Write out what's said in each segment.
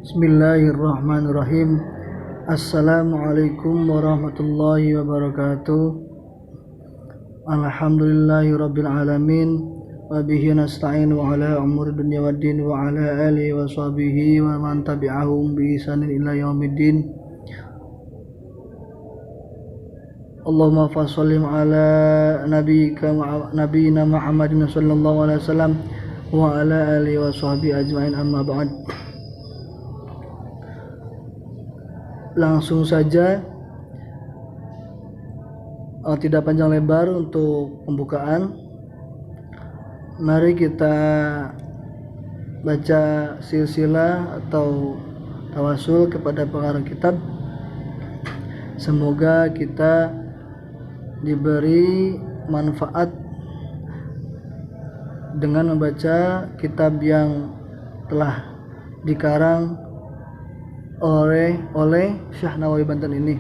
Bismillahirrahmanirrahim. Assalamualaikum warahmatullahi wabarakatuh. Alhamdulillahirabbil alamin wa bihi nasta'in wa ala umuri dunya waddin wa ala alihi wa sahbihi wa man tabi'ahum bi ihsanin ila yaumiddin. Allahumma fashollim ala nabiyyina Muhammadin sallallahu alaihi wasallam wa ala alihi wa sahbihi ajma'in, amma ba'd. Langsung saja, tidak panjang lebar untuk pembukaan. Mari kita baca silsilah atau tawasul kepada pengarang kitab. Semoga kita diberi manfaat dengan membaca kitab yang telah dikarang oleh Syekh Nawawi Banten ini.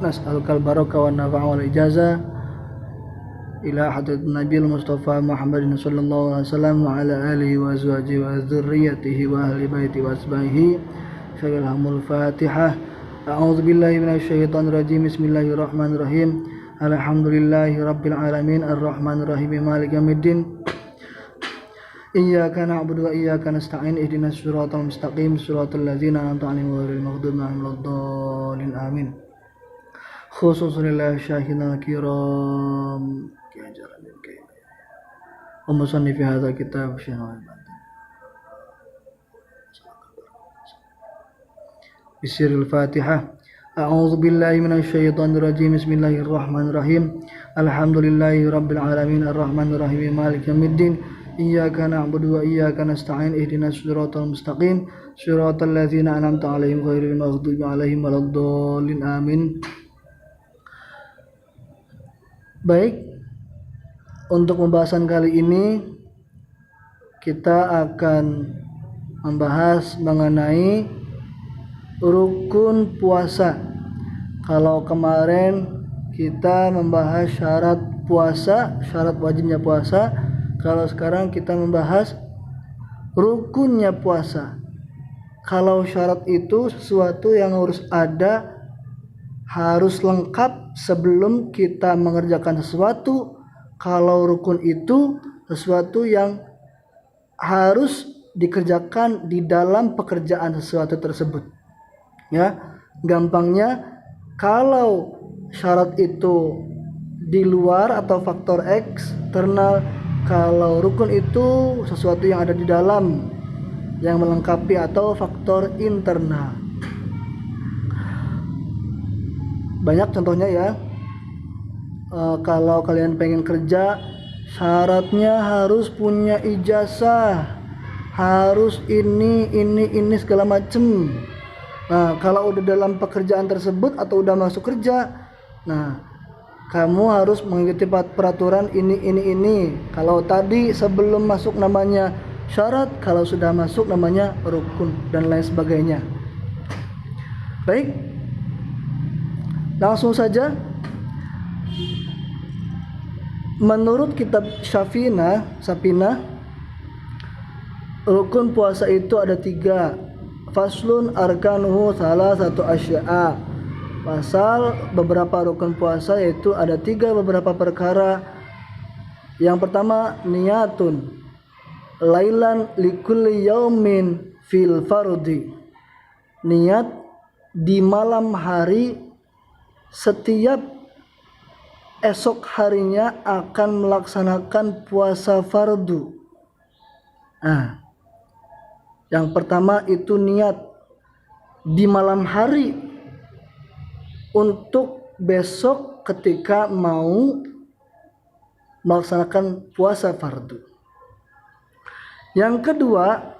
Nas'alukal barakah wa nafa'a wal ijazah ila hadrat Nabi Mustafa Muhammadin sallallahu alaihi wasallam wa ala alihi wa azwajihi wa dzurriyyatihi wa ahli baiti wa asbahihi. Syarahul Fatihah. A'udzu billahi minasyaitonir rajim. Bismillahirrahmanirrahim. Alhamdulillahi rabbil alamin arrahmanir rahim maliki yaumiddin. Iyyaka na'budu wa iyyaka nasta'in ihdinas siratal mustaqim siratal ladzina an'amta 'alaihim ghairil maghdubi 'alaihim waladdallin amin. Khususan lillahi syahidul kiram ki ajaran kain. Musannif fi hadzal kitab syahid. Bismillahil Fatihah. A'udzu billahi minasyaitonir rajim. Bismillahirrahmanirrahim. Alhamdulillahi rabbil alamin arrahmanir rahim maliki yaumiddin. Iyyaka na'budu wa iyyaka nasta'in ihdinas siratal mustaqim siratal ladzina an'amta 'alaihim ghairil maghdubi 'alaihim waladdallin amin. Baik, untuk pembahasan kali ini kita akan membahas mengenai rukun puasa. Kalau kemarin kita membahas syarat puasa, syarat wajibnya puasa, kalau sekarang kita membahas rukunnya puasa. Kalau syarat itu sesuatu yang harus ada, harus lengkap sebelum kita mengerjakan sesuatu. Kalau rukun itu sesuatu yang harus dikerjakan di dalam pekerjaan sesuatu tersebut. Ya, gampangnya kalau syarat itu di luar atau faktor eksternal, kalau rukun itu sesuatu yang ada di dalam yang melengkapi atau faktor internal. Banyak contohnya ya. Kalau kalian pengen kerja, syaratnya harus punya ijazah, harus ini segala macem. Nah, kalau udah dalam pekerjaan tersebut atau udah masuk kerja, nah kamu harus mengikuti peraturan ini. Kalau tadi sebelum masuk namanya syarat, kalau sudah masuk namanya rukun dan lain sebagainya. Baik, langsung saja. Menurut kitab Sapina, rukun puasa itu ada 3. Faslun arkanuhu salah satu asya'a. Pasal beberapa rukun puasa yaitu ada 3 beberapa perkara. Yang pertama, niyatun lailan likulli yaumin fil fardi. Niat di malam hari setiap esok harinya akan melaksanakan puasa fardu. Yang pertama itu niat di malam hari untuk besok ketika mau melaksanakan puasa fardu. Yang kedua,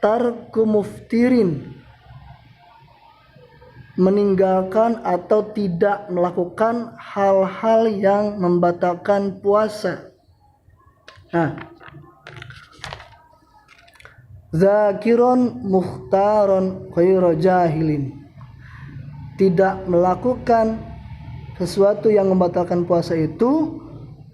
tarku muftirin, meninggalkan atau tidak melakukan hal-hal yang membatalkan puasa. Zakiron mukhtaron khairu jahilin, tidak melakukan sesuatu yang membatalkan puasa itu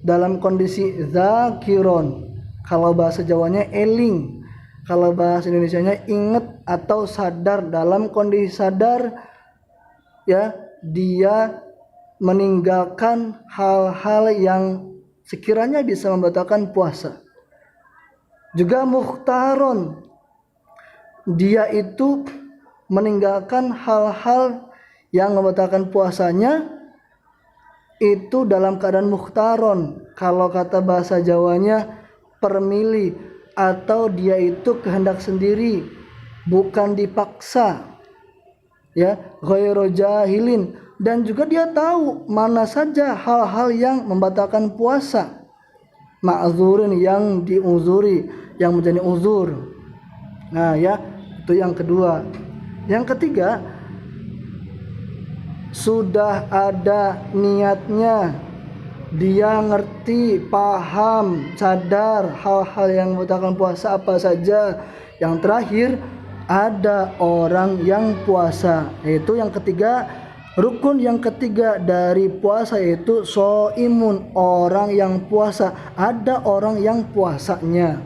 dalam kondisi zakiron. Kalau bahasa Jawanya eling, kalau bahasa Indonesianya ingat atau sadar, dalam kondisi sadar ya dia meninggalkan hal-hal yang sekiranya bisa membatalkan puasa. Juga mukhtaron, dia itu meninggalkan hal-hal yang membatalkan puasanya itu dalam keadaan mukhtaron. Kalau kata bahasa Jawanya permilih, atau dia itu kehendak sendiri, bukan dipaksa. Ya, ghairu jahilin, dan juga dia tahu mana saja hal-hal yang membatalkan puasa. Ma'zurin, yang diuzuri, yang menjadi uzur. Nah, ya, itu yang kedua. Yang ketiga, sudah ada niatnya, dia ngerti, paham, sadar hal-hal yang membatalkan puasa apa saja. Yang terakhir, ada orang yang puasa. Yaitu yang ketiga, rukun yang ketiga dari puasa yaitu shoimun, orang yang puasa. Ada orang yang puasanya.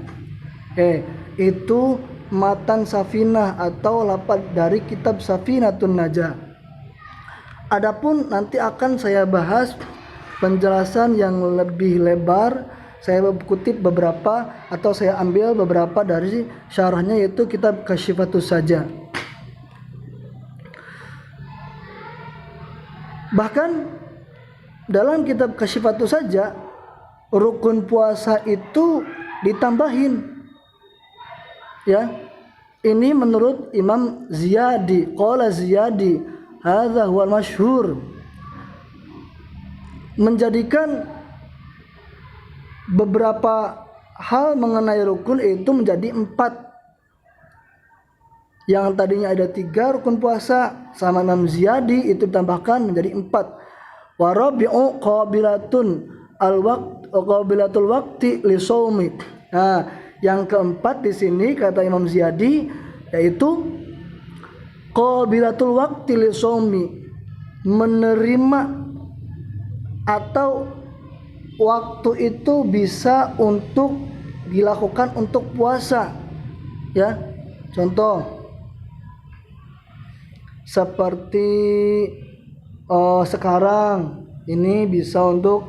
Itu matan Safinah atau lafaz dari kitab Safinatun Najah. Adapun nanti akan saya bahas penjelasan yang lebih lebar. Saya kutip beberapa atau saya ambil beberapa dari syarahnya yaitu kitab Kasyifatus saja. Bahkan dalam kitab Kasyifatus saja rukun puasa itu ditambahin. Ya. Ini menurut Imam Ziyadi, qala Ziyadi, hadza huwal masyhur. Menjadikan beberapa hal mengenai rukun itu menjadi 4. Yang tadinya ada 3 rukun puasa sama Imam Ziyadi itu ditambahkan menjadi 4. Wa rabi'u qabilatul waqti li shaumi. Nah, yang keempat di sini kata Imam Ziyadi yaitu qabilatul waqti li shaumi, menerima atau waktu itu bisa untuk dilakukan untuk puasa. Ya, contoh seperti sekarang ini bisa untuk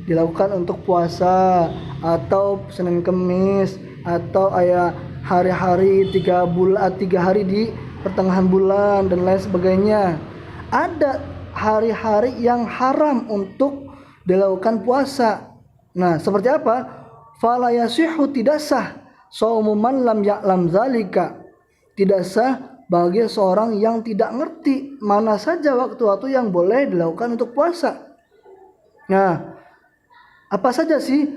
dilakukan untuk puasa, atau Senin Kemis, atau hari-hari 3 hari di pertengahan bulan dan lain sebagainya. Ada hari-hari yang haram untuk dilakukan puasa. Nah, seperti apa? Fala yasihu, tidak sah shaumu man lam ya'lam zalika. Tidak sah bagi seorang yang tidak ngerti mana saja waktu-waktu yang boleh dilakukan untuk puasa. Nah, apa saja sih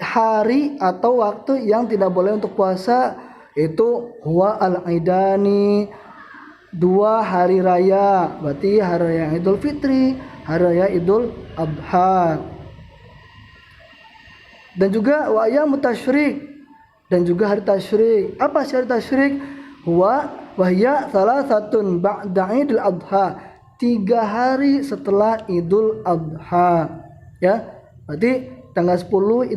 hari atau waktu yang tidak boleh untuk puasa? Itu huwa al-aidani, 2 hari raya, berarti hari raya Idul Fitri, hari raya Idul Adha. Dan juga wa ayyamut tasyrik, dan juga hari tasyrik. Apa sih hari tasyrik? Huwa wahya salasatun ba'da Idul Adha, 3 hari setelah Idul Adha. Ya, berarti tanggal 10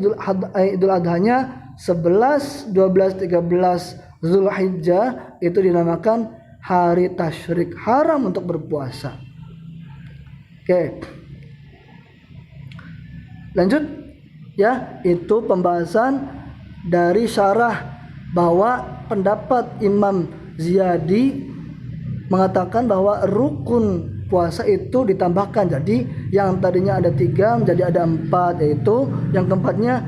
Idul Adhanya 11, 12, 13 Zulhijjah itu dinamakan hari tasyrik, haram untuk berpuasa. Oke. Lanjut ya, itu pembahasan dari syarah bahwa pendapat Imam Ziyadi mengatakan bahwa rukun puasa itu ditambahkan. Jadi yang tadinya ada 3 menjadi ada 4, yaitu yang keempatnya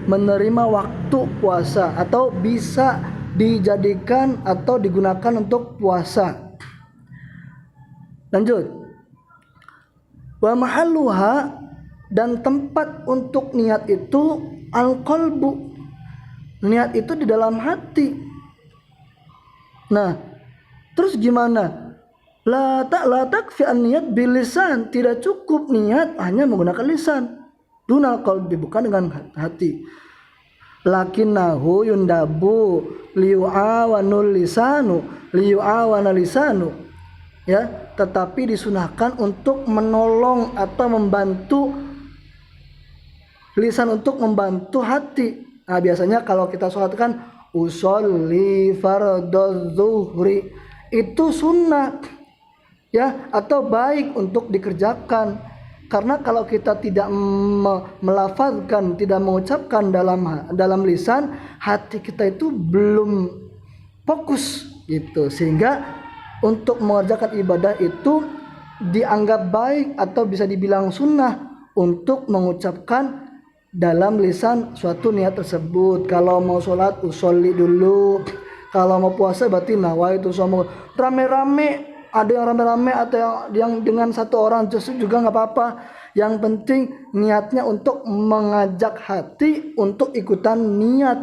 menerima waktu puasa atau bisa dijadikan atau digunakan untuk puasa. Lanjut. Wa mahalluha, dan tempat untuk niat itu al-qalbu. Niat itu di dalam hati. Nah, terus gimana? La takfi an-niyat bil lisan, tidak cukup niat hanya menggunakan lisan. Dunal qalbi, bukan dengan hati. Lakinnahu yundabu liyu'awanul lisanu, liyu'awana lisanu. Ya, tetapi disunahkan untuk menolong atau membantu lisan, untuk membantu hati. Nah, biasanya kalau kita sholat kan usolli fardhu zuhri, itu sunnah ya, atau baik untuk dikerjakan. Karena kalau kita tidak melafazkan, tidak mengucapkan dalam lisan, hati kita itu belum fokus gitu, sehingga untuk mengerjakan ibadah itu dianggap baik atau bisa dibilang sunnah untuk mengucapkan dalam lisan suatu niat tersebut. Kalau mau sholat usolli dulu, kalau mau puasa berarti nawaitu shaum. Rame-rame, ada yang rame-rame atau yang dengan satu orang juga nggak apa-apa. Yang penting niatnya untuk mengajak hati untuk ikutan niat.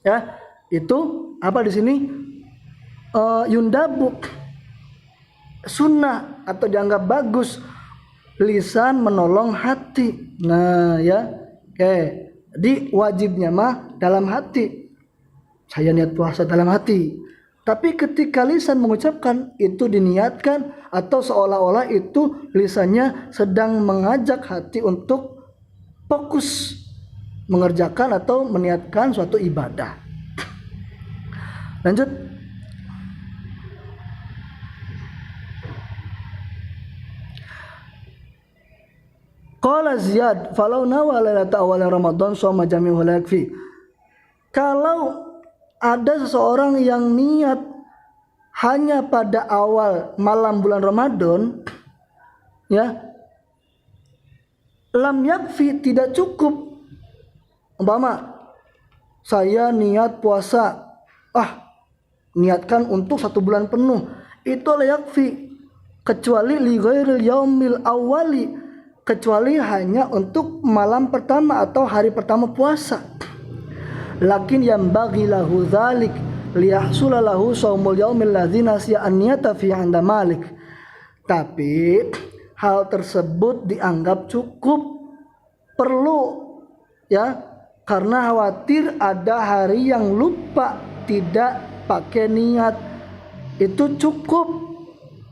Ya, itu apa di sini? Yundabu, sunnah atau dianggap bagus, lisan menolong hati. Nah ya, oke. Jadi wajibnya mah dalam hati, saya niat puasa dalam hati. Tapi ketika lisan mengucapkan, itu diniatkan atau seolah-olah itu lisannya sedang mengajak hati untuk fokus mengerjakan atau meniatkan suatu ibadah. Lanjut. Qala Ziyad, falau nawa lailata awal Ramadan shoma jami'u la yakfi. Kalau ada seseorang yang niat hanya pada awal malam bulan Ramadan, ya, lam yakfi, tidak cukup. Umpama saya niat puasa, niatkan untuk 1 bulan penuh, itu la yakfi, kecuali li ghairil yaumil awwali, kecuali hanya untuk malam pertama atau hari pertama puasa. Lakin yang bagi lahu dzalik liyahsula lahu shaumul yaumil ladzi nasiya an-niyata fi 'inda Malik. Tapi hal tersebut dianggap cukup, perlu ya, karena khawatir ada hari yang lupa tidak pakai niat. Itu cukup,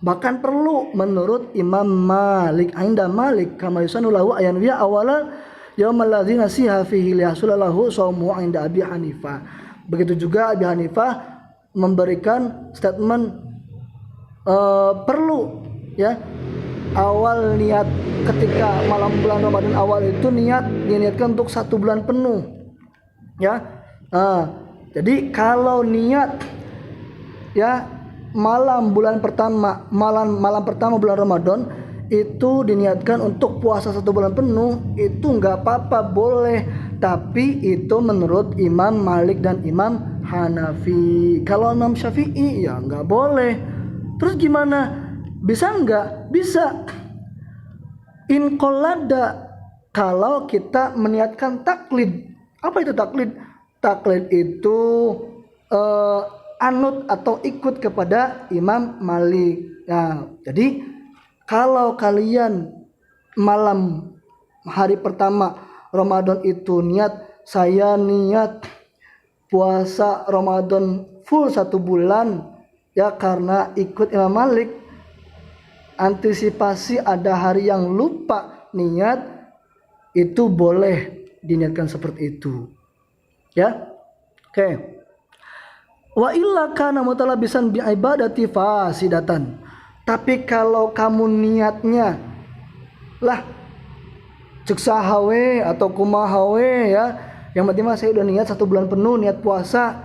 bahkan perlu menurut Imam Malik. Inda Malik kama yusanu lahu ayan wiya awala yaumal ladzi nasiha fihi liyahsula lahu shaumu inda Abi Hanifah. Begitu juga Abi Hanifah memberikan statement perlu ya, awal niat ketika malam bulan Ramadan awal itu diniatkan untuk 1 bulan penuh ya. Jadi kalau niat ya malam pertama bulan Ramadan itu diniatkan untuk puasa 1 bulan penuh, itu nggak apa-apa, boleh. Tapi itu menurut Imam Malik dan Imam Hanafi. Kalau Imam Syafi'i ya nggak boleh. Terus gimana? Bisa nggak? Bisa. In qallada, kalau kita meniatkan taklid. Apa itu taklid? Taklid itu anut atau ikut kepada Imam Malik. Nah, jadi kalau kalian malam hari pertama Ramadan itu saya niat puasa Ramadan full 1 bulan ya, karena ikut Imam Malik, antisipasi ada hari yang lupa niat, itu boleh diniatkan seperti itu ya. Oke. Wa illa kana mutalabisan bi ibadati fasidatan. Tapi kalau kamu niatnya lah cek sahawe atau kumahawe ya, yang penting mah saya udah niat 1 bulan penuh niat puasa,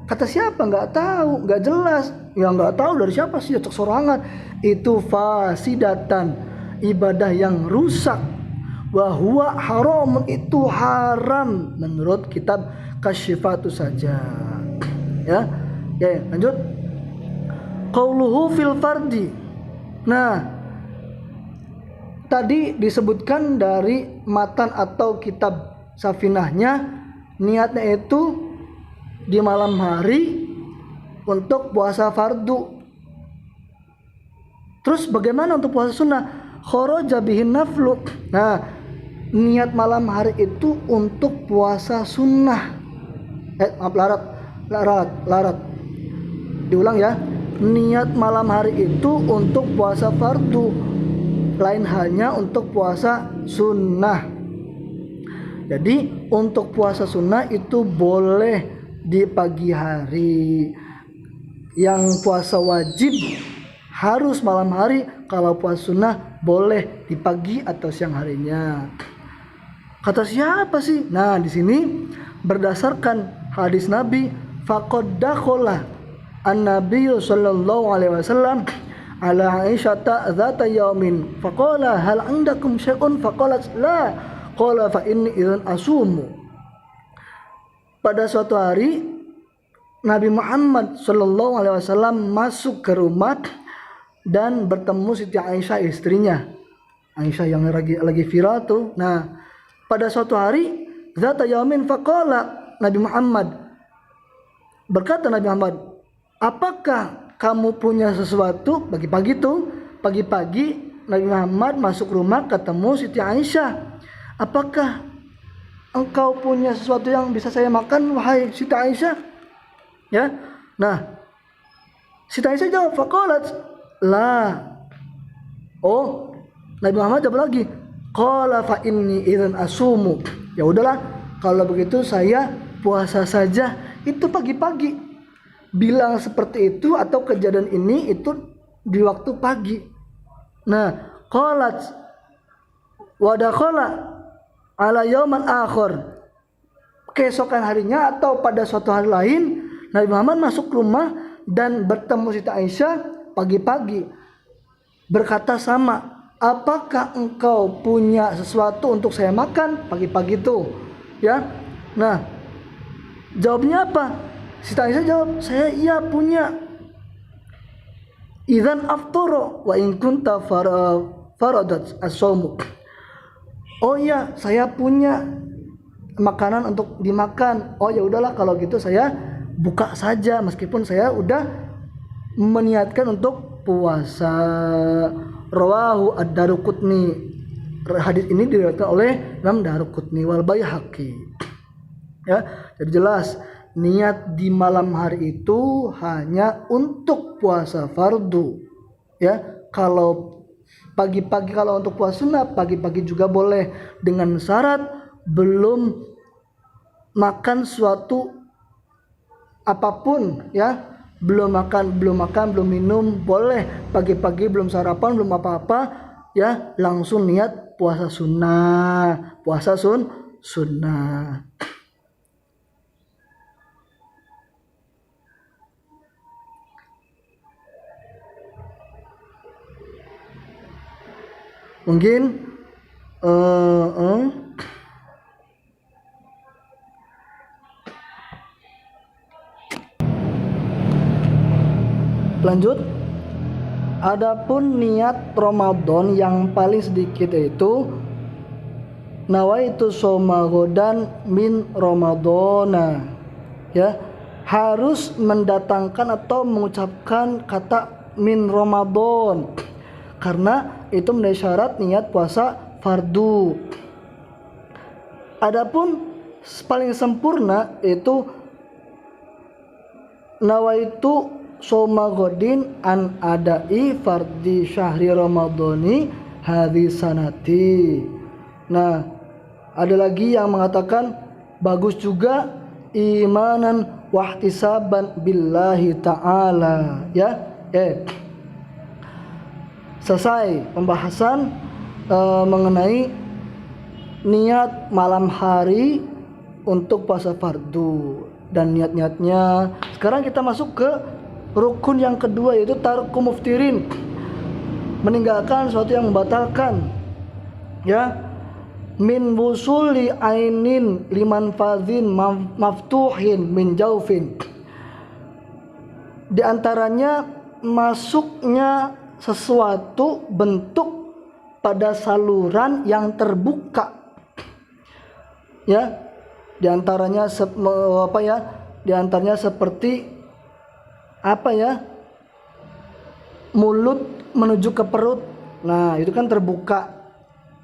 kata siapa nggak tahu, nggak jelas ya, nggak tahu dari siapa sih, cek sorangan, itu fasidatan, ibadah yang rusak. Wa huwa haram, itu haram menurut kitab Kasyifatu saja ya. Oke, lanjut. Qauluhu fil fardi. Nah, tadi disebutkan dari matan atau kitab Safinahnya, niatnya itu di malam hari untuk puasa fardu. Terus bagaimana untuk puasa sunnah? Kharaja bihin naflu. Nah, niat malam hari itu untuk puasa sunnah. Larat. Diulang ya. Niat malam hari itu untuk puasa fardu, lain hanya untuk puasa sunnah. Jadi untuk puasa sunnah itu boleh di pagi hari. Yang puasa wajib harus malam hari, kalau puasa sunnah boleh di pagi atau siang harinya. Kata siapa sih? Nah, di sini berdasarkan hadis Nabi, faqad dakhala an-nabiyyu sallallahu alaihi wasallam ala Aisyah dzata yaumin faqala hal indakum syai'un faqalat la qala fa inni idzan asumu. Pada suatu hari Nabi Muhammad sallallahu alaihi wasallam masuk ke rumah dan bertemu Siti Aisyah, istrinya. Aisyah yang lagi viral tuh. Nah, pada suatu hari dzata yaumin faqala Nabi Muhammad, berkata Nabi Muhammad, apakah kamu punya sesuatu? Pagi-pagi Nabi Muhammad masuk rumah ketemu Siti Aisyah. Apakah engkau punya sesuatu yang bisa saya makan, wahai Siti Aisyah? Ya. Nah, Siti Aisyah jawab, faqalat la. Oh, Nabi Muhammad jawab lagi, qala fa inni idzan asumu. Ya udahlah, kalau begitu saya puasa saja. Itu pagi-pagi. Bilang seperti itu atau kejadian ini itu di waktu pagi. Nah, qalat wa dakhala ala yauman akhar. Keesokan harinya atau pada suatu hari lain, Nabi Muhammad masuk rumah dan bertemu Siti Aisyah pagi-pagi. Berkata sama, apakah engkau punya sesuatu untuk saya makan? Pagi-pagi itu, ya. Nah, jawabnya apa? Siti Aisyah jawab, saya iya punya. Idzan aftara wa in kunta faradat as-shaum. Oh iya, saya punya makanan untuk dimakan. Oh ya udahlah, kalau gitu saya buka saja meskipun saya udah meniatkan untuk puasa. Rawahu ad-Daruqutni. Hadis ini diriwayatkan oleh Imam Daruqutni wal Baihaqi. Ya, jadi jelas niat di malam hari itu hanya untuk puasa fardu. Ya, kalau pagi-pagi kalau untuk puasa sunnah pagi-pagi juga boleh dengan syarat belum makan suatu apapun, ya. Belum minum, boleh pagi-pagi belum sarapan, belum apa-apa, ya, langsung niat puasa sunnah. Mungkin lanjut. Adapun niat Ramadan yang paling sedikit yaitu nawaitu shoma ghadan min Ramadana. Ya, harus mendatangkan atau mengucapkan kata min Ramadan karena itu menjadi syarat niat puasa fardu. Adapun paling sempurna itu nawaitu shoma ghadin an adai fardi syahri ramadhani hadis sanati. Nah, ada lagi yang mengatakan bagus juga imanan wahtisaban billahi ta'ala, ya. Selesai pembahasan mengenai niat malam hari untuk puasa fardu dan niat-niatnya. Sekarang kita masuk ke rukun yang kedua, yaitu tarku muftirin, meninggalkan sesuatu yang membatalkan, ya. Min wusuli ainin liman fazin maftuhin min jaufin. Di antaranya masuknya sesuatu bentuk pada saluran yang terbuka, ya. Di antaranya Di antaranya seperti mulut menuju ke perut. Nah, itu kan terbuka.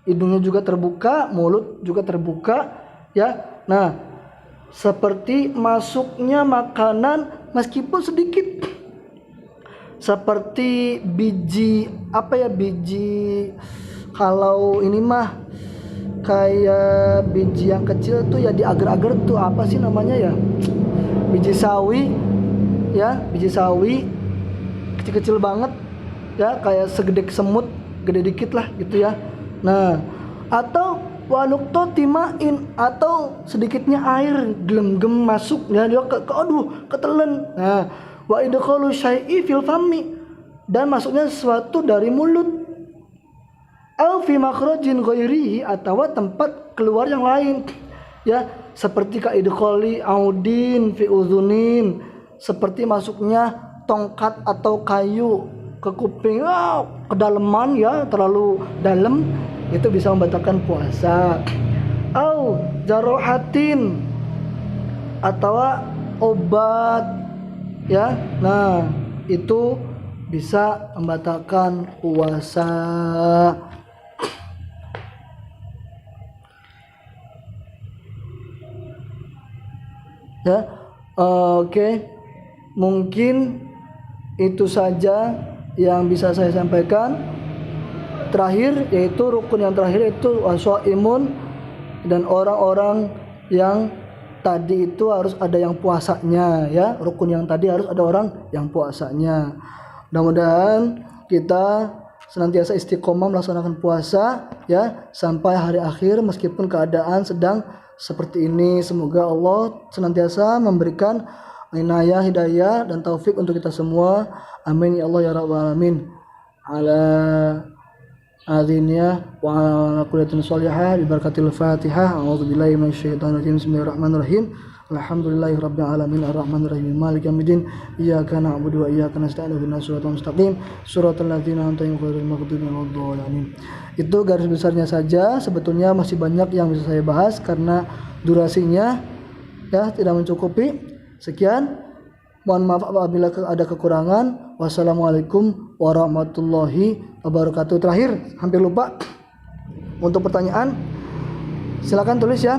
Hidungnya juga terbuka, mulut juga terbuka, ya. Nah, seperti masuknya makanan meskipun sedikit. Seperti biji kalau ini mah kayak biji yang kecil tuh ya, di agar-agar tuh apa sih namanya ya? biji sawi, ya, biji sawi kecil-kecil banget, ya, kayak segede semut, gede dikit lah gitu ya. Nah, atau wanukto timain, atau sedikitnya air gelenggem masuk, ya, dia aduh ketelen. Nah, wa idkhalu syai'i fil fami, dan masuknya sesuatu dari mulut, au fi makhrajin ghairihi, atau tempat keluar yang lain, ya, seperti ka idkhali audin fi uzunin, seperti masuknya tongkat atau kayu ke kuping, kedalaman, ya, terlalu dalam, itu bisa membatalkan puasa. Au jarohatin, atau obat, ya, nah itu bisa membatalkan puasa. Ya, oke, mungkin itu saja yang bisa saya sampaikan. Terakhir, yaitu rukun yang terakhir itu wasaimun, dan orang-orang yang tadi itu harus ada yang puasanya, ya. Rukun yang tadi harus ada orang yang puasanya. Mudah-mudahan kita senantiasa istiqomah melaksanakan puasa, ya, sampai hari akhir meskipun keadaan sedang seperti ini. Semoga Allah senantiasa memberikan inayah, hidayah, dan taufik untuk kita semua. Amin ya Allah ya rabbal alamin. Ala adhinya wa ala kullatin sholihah bi barakatil Fatihah. A'udzubillahi minasyaitonir rajim. Bismillahirrahmanirrahim. Alhamdulillahirabbil alamin arrahmanir rahim maliki yaumiddin. Iyyaka na'budu wa iyyaka nasta'in ihdinas siratal mustaqim siratal ladzina an'amta 'alaihim ghairil maghdubi 'alaihim. Itu garis besarnya saja. Sebetulnya masih banyak yang bisa saya bahas karena durasinya, ya, tidak mencukupi. Sekian. Mohon maaf apabila ada kekurangan. Wassalamualaikum warahmatullahi wabarakatuh. Terakhir, hampir lupa, untuk pertanyaan silakan tulis, ya,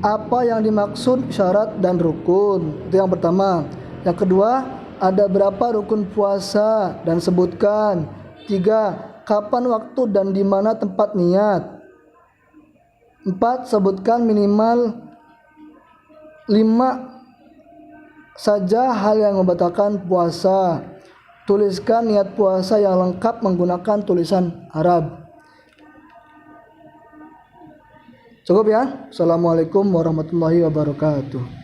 apa yang dimaksud syarat dan rukun. Itu yang pertama. Yang kedua, ada berapa rukun puasa dan sebutkan. 3, kapan waktu dan di mana tempat niat. 4, sebutkan minimal 5 saja hal yang membatalkan puasa. Tuliskan niat puasa yang lengkap menggunakan tulisan Arab. Cukup, ya. Assalamualaikum warahmatullahi wabarakatuh.